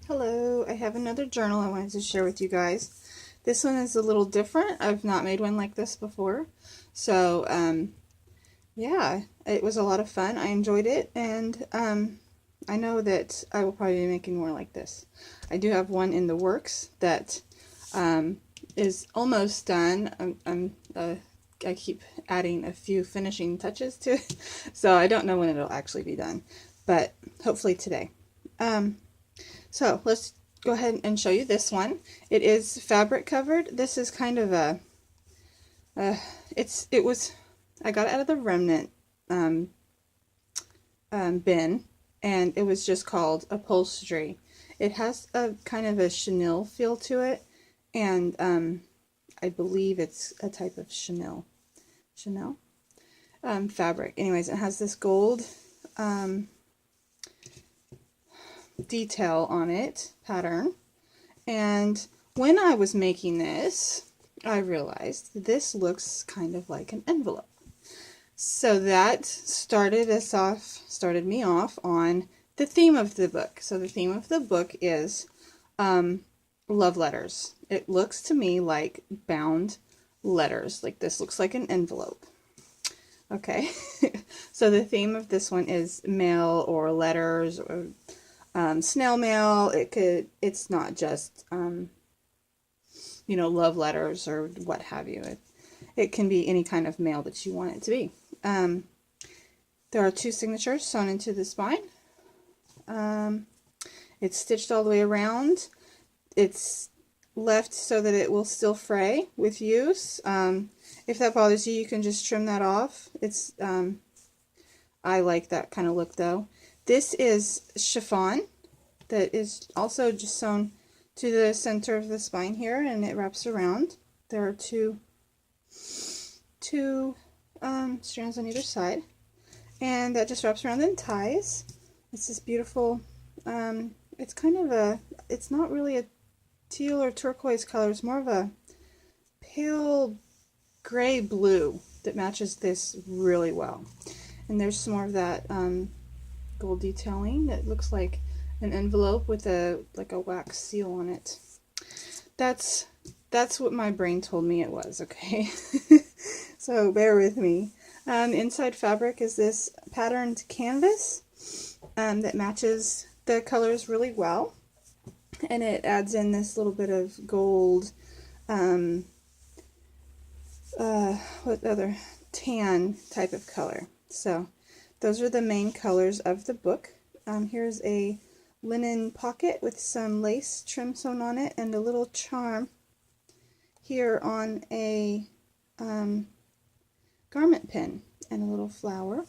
Hello, I have another journal I wanted to share with you guys. This one is a little different. I've not made one like this before. So, yeah, it was a lot of fun. I enjoyed it, and I know that I will probably be making more like this. I do have one in the works that is almost done. I keep adding a few finishing touches to it, so I don't know when it'll actually be done, but hopefully today. So let's go ahead and show you this one. It is fabric covered. This is kind of a, I got it out of the remnant bin, and it was just called upholstery. It has a kind of a chenille feel to it, and I believe it's a type of chenille fabric. Anyways, it has this gold detail on it, pattern, and when I was making this, I realized this looks kind of like an envelope. So that started me off on the theme of the book. So the theme of the book is love letters. It looks to me like bound letters. Like this looks like an envelope. Okay, so the theme of this one is mail or letters or snail mail. It's not just, love letters or what have you. It can be any kind of mail that you want it to be. There are 2 signatures sewn into the spine. It's stitched all the way around. It's left so that it will still fray with use. If that bothers you, you can just trim that off. I like that kind of look though. This is chiffon that is also just sewn to the center of the spine here, and it wraps around. There are two strands on either side, and that just wraps around and ties. It's this beautiful, it's kind of it's not really a teal or turquoise color, it's more of a pale gray blue that matches this really well. And there's some more of that gold detailing that looks like an envelope with a wax seal on it. That's what my brain told me it was, okay? So bear with me. Inside fabric is this patterned canvas that matches the colors really well, and it adds in this little bit of gold, what other, tan type of color. So those are the main colors of the book. Here's a linen pocket with some lace trim sewn on it and a little charm here on a garment pin and a little flower.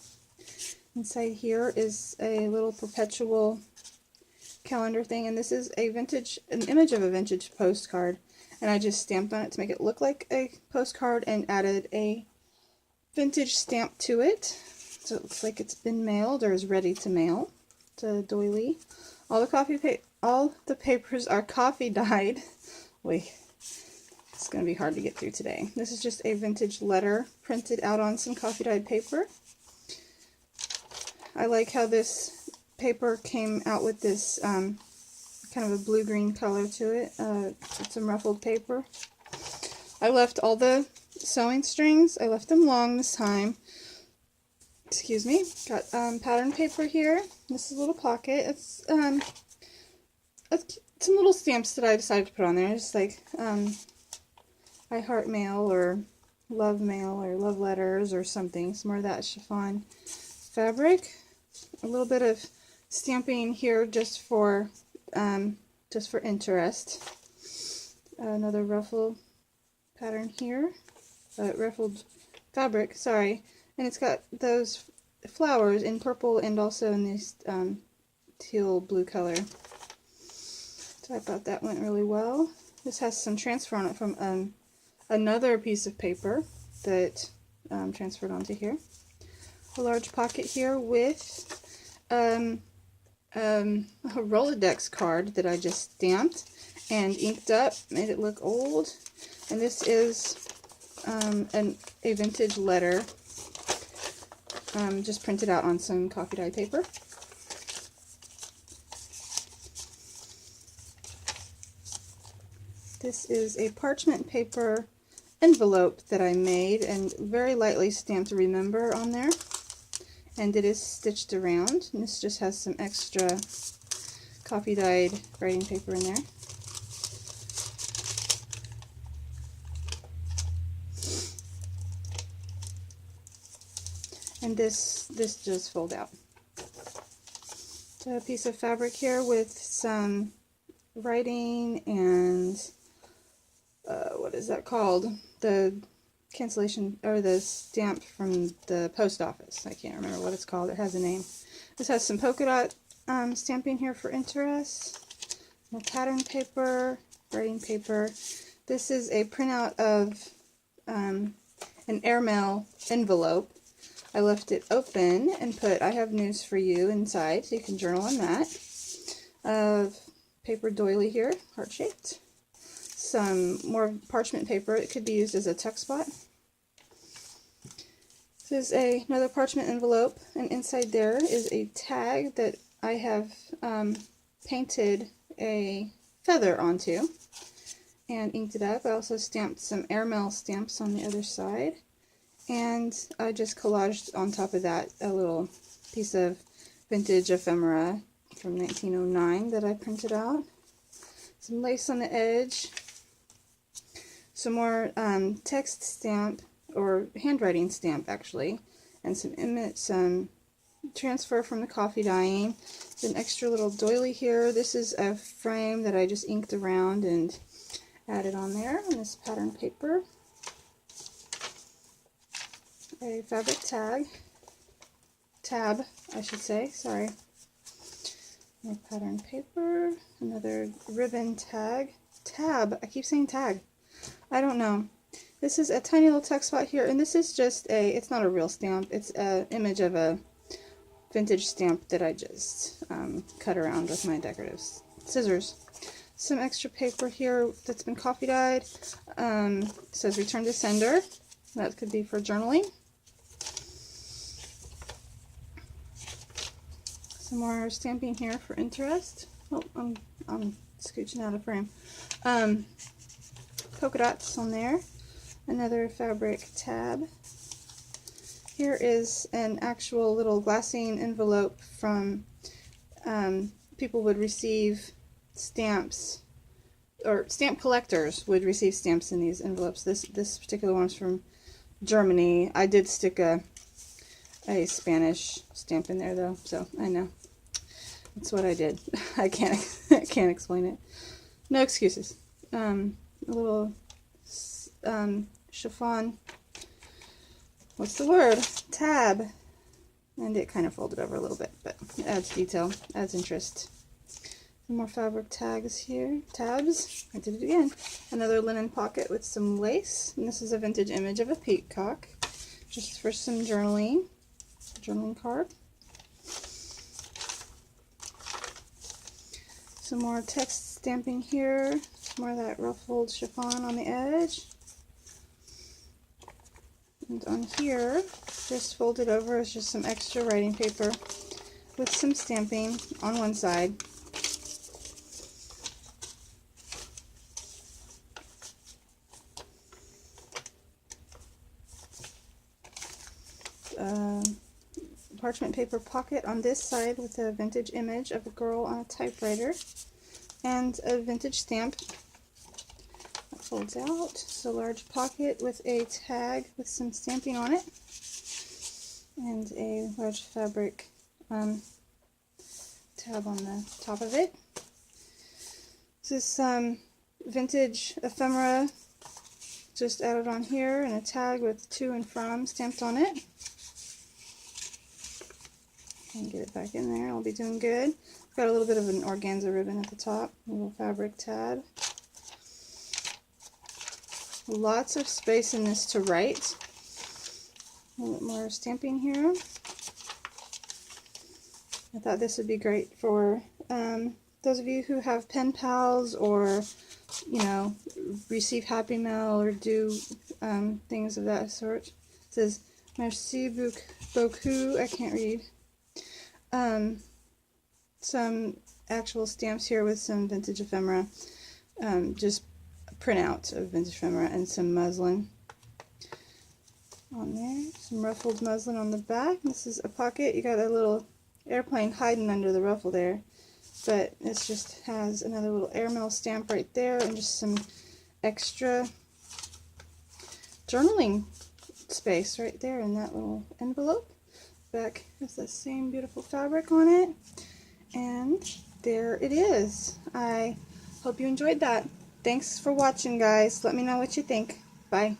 Inside here is a little perpetual calendar thing, and this is an image of a vintage postcard, and I just stamped on it to make it look like a postcard and added a vintage stamp to it, so it looks like it's been mailed or is ready to mail to doily. All the papers are coffee dyed. Wait, it's going to be hard to get through today. This is just a vintage letter printed out on some coffee dyed paper. I like how this paper came out with this kind of a blue-green color to it. It's some ruffled paper. I left all the sewing strings, I left them long this time. Excuse me. Got pattern paper here. This is a little pocket. It's some little stamps that I decided to put on there. Just like I heart mail or love letters or something. Some more of that chiffon fabric. A little bit of stamping here just for interest. Another ruffle pattern here. Ruffled fabric, sorry. And it's got those flowers in purple and also in this teal blue color. So I thought that went really well. This has some transfer on it from another piece of paper that transferred onto here. A large pocket here with a Rolodex card that I just stamped and inked up, made it look old. And this is a vintage letter just printed out on some coffee dye paper. This is a parchment paper envelope that I made and very lightly stamped "Remember" on there. And it is stitched around. And this just has some extra coffee dyed writing paper in there. And this just fold out. So a piece of fabric here with some writing and what is that called? The cancellation, or the stamp from the post office. I can't remember what it's called. It has a name. This has some polka dot stamping here for interest. More pattern paper, writing paper. This is a printout of an airmail envelope. I left it open and put "I have news for you" inside, so you can journal on that. Paper doily here, heart-shaped. Some more parchment paper. It could be used as a tuck spot. This is another parchment envelope, and inside there is a tag that I have painted a feather onto and inked it up. I also stamped some airmail stamps on the other side, and I just collaged on top of that a little piece of vintage ephemera from 1909 that I printed out. Some lace on the edge, some more text stamp, or handwriting stamp actually, and some transfer from the coffee dyeing. An extra little doily here. This is a frame that I just inked around and added on there on this pattern paper. A fabric tab, I should say, sorry. More pattern paper, another ribbon tab, I keep saying tag, I don't know. This is a tiny little tuck spot here, and this is just it's not a real stamp, it's an image of a vintage stamp that I just cut around with my decorative scissors. Some extra paper here that's been coffee dyed. It says "Return to Sender." That could be for journaling. Some more stamping here for interest. Oh, I'm scooching out of frame. Polka dots on there. Another fabric tab. Here is an actual little glassine envelope from people would receive stamps, or stamp collectors would receive stamps in these envelopes. This particular one's from Germany. I did stick a Spanish stamp in there though, so I know that's what I did. I can't explain it. No excuses. A little chiffon. What's the word? Tab. And it kind of folded over a little bit, but it adds detail, adds interest. Some more fabric tags here. Tabs. I did it again. Another linen pocket with some lace. And this is a vintage image of a peacock. Just for some journaling. Journaling card. Some more text stamping here. Some more of that ruffled chiffon on the edge. And on here, just folded over, is just some extra writing paper with some stamping on one side. Parchment paper pocket on this side with a vintage image of a girl on a typewriter, and a vintage stamp that folds out. It's a large pocket with a tag with some stamping on it, and a large fabric tab on the top of it. This is some vintage ephemera just added on here, and a tag with "to and from" stamped on it. And get it back in there. I'll be doing good. Got a little bit of an organza ribbon at the top. A little fabric tab. Lots of space in this to write. A little bit more stamping here. I thought this would be great for those of you who have pen pals, or you know, receive Happy Mail, or do things of that sort. It says "Merci beaucoup." I can't read. Some actual stamps here with some vintage ephemera, just printout of vintage ephemera, and some muslin on there. Some ruffled muslin on the back. This is a pocket. You got a little airplane hiding under the ruffle there, but this just has another little airmail stamp right there, and just some extra journaling space right there in that little envelope. Back has the same beautiful fabric on it, and there it is. I hope you enjoyed that. Thanks for watching, guys. Let me know what you think. Bye.